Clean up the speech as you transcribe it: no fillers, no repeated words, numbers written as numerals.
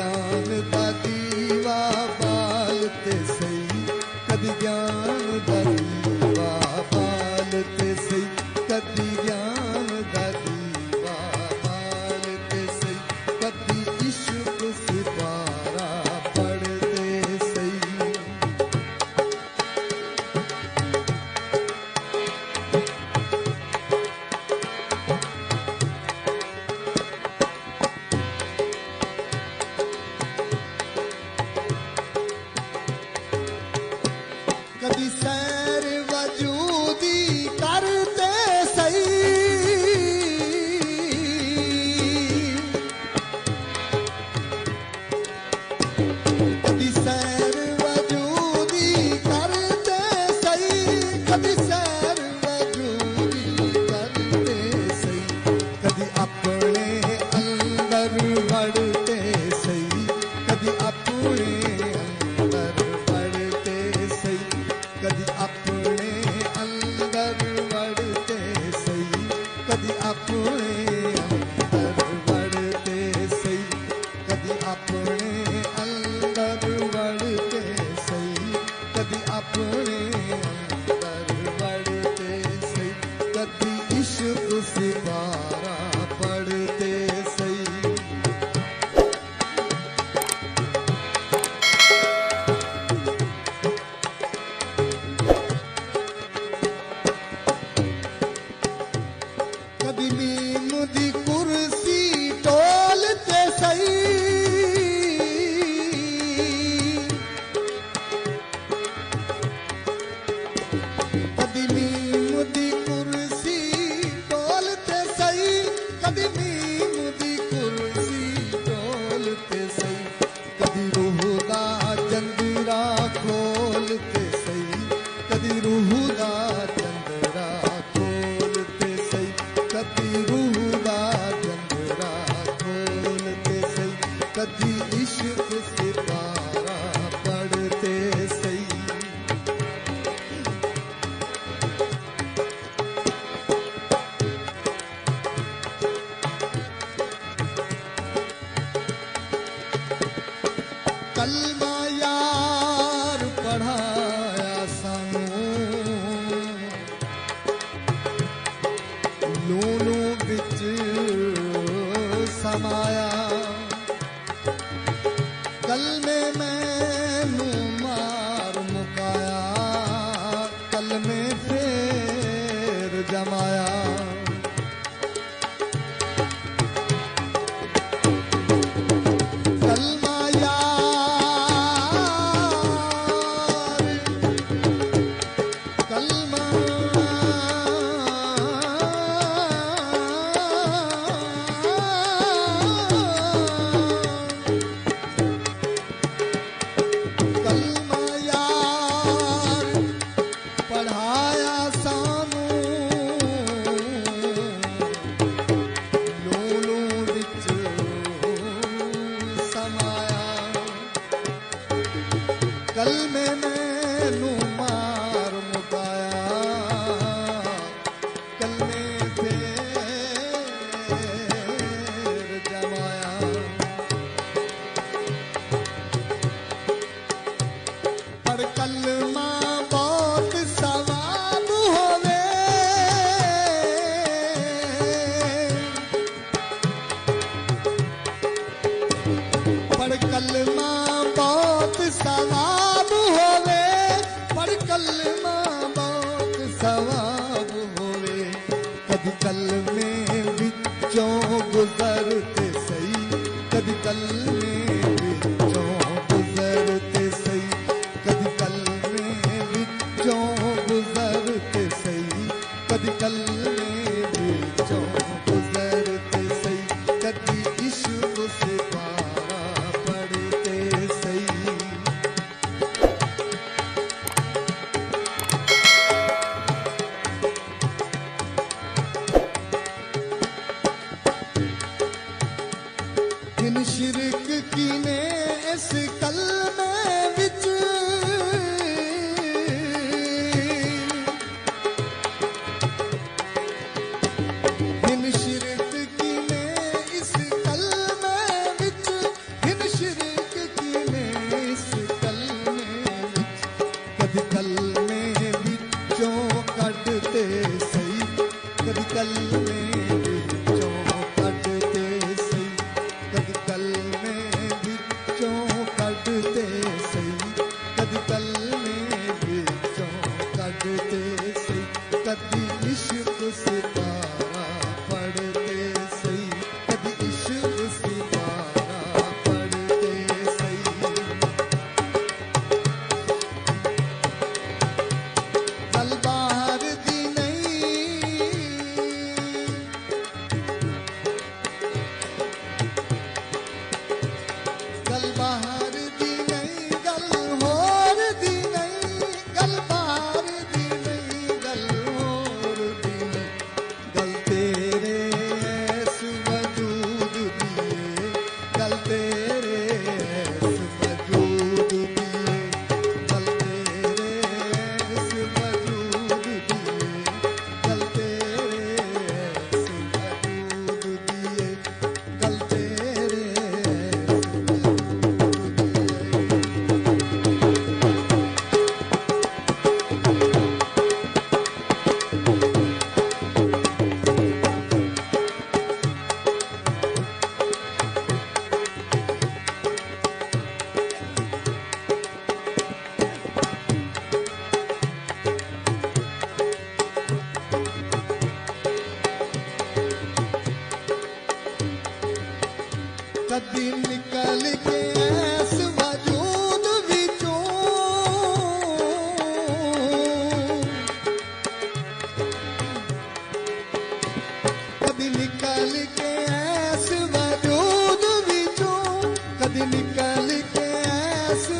ਗਿਆਨ ਦਾ ਦੀਵਾ ਬਾਲ ਤੇ ਸਹੀ, ਕਦੀ ਗਿਆਨ ਦਾ ਦੀਵਾ ਬਾਲ ਤੇ ਸਹੀ, ਕਦੀ ਗਿਆਨ ਦਾ ਦੀਵਾ ਬਾਲ ਤੇ ਸਹੀ, ਕਦੀ ਇਸ਼ਕ ਸਿਤਾਰਾ ਪੜ੍ਹਦੇ ਸਹੀ। ਕਦੀ ਸੈਰ ਵਜੂਦੀ ਕਰਤੇ ਸਹੀ, ਕਦੀ ਸੈਰ ਵਜੂਦੀ ਕਰਤੇ ਸਹੀ, ਕਦੀ ਸੈਰ ਵਜੂਦੀ ਕਰਤੇ ਸਹੀ, ਕਦੀ ਆਪਣੇ ਅੰਦਰ ਵੜਤੇ ਸਹੀ, ਕਦੀ ਆਪਣੇ ਅੰਦਰ ਵੜਤੇ ਸਹੀ, ਕਦੀ ਆਪਣੇ ਅੰਦਰ ਵੜਤੇ ਸਹੀ, ਕਦੀ ਆਪਣੇ ਅੰਦਰ ਵੜਤੇ ਸਹੀ, ਕਦੀ ਆਪਣੇ ਅੰਦਰ ਵੜਤੇ ਸਹੀ, ਕਦੀ ਆਪਣੇ ਅੰਦਰ ਵੜਤੇ ਸਹੀ, ਕਦੀ ਇਸ਼ਕ ਸਿਤਾਰਾ ਪੜ੍ਹਤੇ ਸਹੀ। ਕਦੀ ਨੀਮ ਦੀ ਕੁਰਸੀ ਢੋਲ ਤੇ ਸਹੀ, ਕਦੀ ਨੀਮ ਦੀ ਕੁਰਸੀ ਢੋਲ ਤੇ ਸਹੀ, ਕਦੀ ਨੀਮ ਦੀ ਕੁਰਸੀ ਢੋਲ ਤੇ ਸਹੀ, ਕਦੀ ਰੂਹ ਦਾ ਜੰਦਰਾ ਖੋਲ ਤੇ ਸਹੀ, ਕਦੀ ਰੂਹ ਦਾ ਜੰਦਰਾ ਖੋਲ ਤੇ ਸਹੀ, ਕਦੀ ਰੂਹ ਦਾ ਜੰਦਰਾ ਖੋਲ ਤੇ ਸਹੀ, ਕਦੀ ਇਸ਼ਕ ਸਿਤਾਰਾ ਪੜ੍ਹਤੇ ਸਹੀ। ਕਲਮਾ ਯਾਰ ਪੜ੍ਹਾਇਆ ਸਾਨੂੰ, ਲੂਣੂ ਵਿੱਚ ਸਮਾਇਆ, ਕਲਮੇ ਮੈਨੂੰ ਮਾਰ ਮੁਕਾਇਆ, ਕਲਮੇ ਫੇਰ ਜਮਾਇਆ। ਕਲਮਾ ਯਾਰ, ਕਲਮਾ ਕਲਮਾ ਯਾਰ ਪੜ੍ਹਾਇਆ ਸਾਨੂੰ, ਲੂਣੂ ਵਿੱਚ ਸਮਾਇਆ, ਕਲਮੇ ਮੈਨੂੰ ਮਾਰ ਮੁਕਾਇਆ, ਕਲਮੇ ਫੇਰ ਜਮਾਇਆ। ਪਰ ਕਲਮਾ ਬਹੁਤ ਸਵਾਬ ਹੋਵੇ, ਪਰ ਕਲਮਾ ਬਹੁਤ ਸਵਾਬ ਹੋਵੇ, ਪਰ ਕਲਮਾ ਬਹੁਤ ਸਵਾਬ ਹੋਵੇ, ਕਦੀ ਕਲਮੇ ਵਿੱਚੋਂ ਗੁਜ਼ਰਤੇ ਸਹੀ, ਕਦੀ ਕਲਮੇ ਵਿੱਚੋਂ ਗੁਜ਼ਰਤੇ ਸਹੀ, ਕਦੀ ਕਲਮੇ ਵਿੱਚੋਂ ਗੁਜ਼ਰਤੇ ਸਹੀ, ਕਦੀ ਕਲਮੇ ਵਿੱਚੋਂ ਗੁਜ਼ਰਤੇ ਸਹੀ, ਕਦੀ ਇਸ਼ਕ ਸਿਤਾਰਾ ਪੜ੍ਹਤੇ ਸਹੀ। ਜਿਨ ਸ਼ਿਰਕ ਕੀਨੇ ਇਸ ਕਲਮੇ ਵਿੱਚ, ਜਿਨ ਸ਼ਿਰਕ ਕੀਨੇ ਇਸ ਕਲਮੇ ਵਿੱਚ, ਜਿਨ ਸ਼ਿਰਕ ਕੱਢਦੇ ਸਹੀ, ਕਦੀ ਕਲਮੇ ਵਿੱਚੋਂ ਕੱਢਦੇ ਸਹੀ, ਕਦੀ ਇਸ਼ਕ ਸਿਤਾਰਾ ਪੜ੍ਹਦੇ ਸਹੀ, ਕਦੀ ਇਸ਼ਕ ਸਿਤਾਰਾ ਪੜ੍ਹਦੇ ਸਹੀ। ਗੱਲ ਬਾਹਰ ਦੀ ਨਹੀਂ, ਗੱਲ ਬਾਹਰ ਦੀ ਨਹੀਂ, ਗੱਲ ਹੋਰ ਦੀ ਨਹੀਂ, ਗੱਲ ਬਾਹਰ ਦੀ ਨਹੀਂ, ਗੱਲ ਹੋਰ ਦੀ ਨਹੀਂ, ਗੱਲ ਤੇਰੇ ਇਸ ਵਜੂਦ ਦੀ ਏ, ਗੱਲ ਤੇਰੇ ਇਸ ਵਜੂਦ ਦੀ ਏ, ਗੱਲ ਤੇਰੇ ਇਸ ਵਜੂਦ ਦੀ ਏ, ਗੱਲ ਤੇਰੇ ਇਸ ਵਜੂਦ ਦੀ ਏ, ਗੱਲ ਤੇਰੇ ਕਦੀ ਨਿਕਲ ਕੇ ਇਸ ਵਜੂਦ ਵਿੱਚੋਂ, ਕਦੀ ਨਿਕਲ ਕੇ ਇਸ ਵਜੂਦ ਵਿੱਚੋਂ, ਕਦੀ ਨਿਕਲ ਕੇ ਇਸ